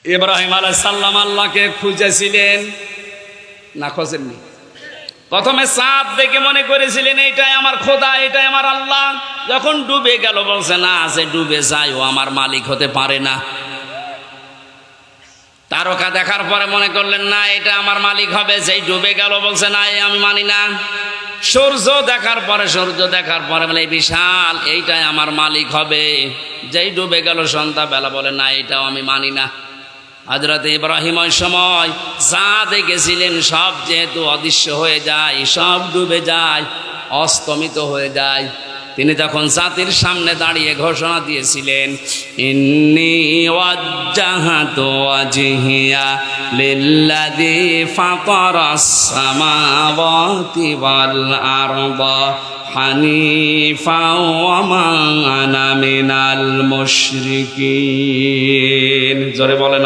ইব্রাহিম আলাইহিস সালাম আল্লাহকে খুঁজেছিলেন না খোঁজেননি? প্রথমে চাঁদ দেখে মনে করেছিলেন এইটাই আমার খোদা, এটাই আমার আল্লাহ। যখন ডুবে গেল বলছে না, সে ডুবে যায়, ও আমার মালিক হতে পারে না। তারকা দেখার পরে মনে করলেন না, এটা আমার মালিক হবে। যেই ডুবে গেল বলছে না, আমি মানি না। সূর্য দেখার পরে বলে বিশাল, এইটাই আমার মালিক হবে। যেই ডুবে গেল সন্ধ্যাবেলা বলে না, এটাও আমি মানি না। হযরত ইব্রাহিম ওই সময় যা দেখেছিলেন সব যেহেতু অদৃশ্য হয়ে যায়, সব ডুবে যায়, অস্তমিত হয়ে যায়। তিনি তখন জাতির সামনে দাঁড়িয়ে ঘোষণা দিয়েছিলেন, ইন্নী ওয়াজ্জাহাতু ওয়াজহিয়া লিল্লাযী ফাতারাস সামাওয়াতি ওয়াল আরদা হানিফা ওয়া মা আনা মিনাল মুশরিকিন। জোরে বলেন।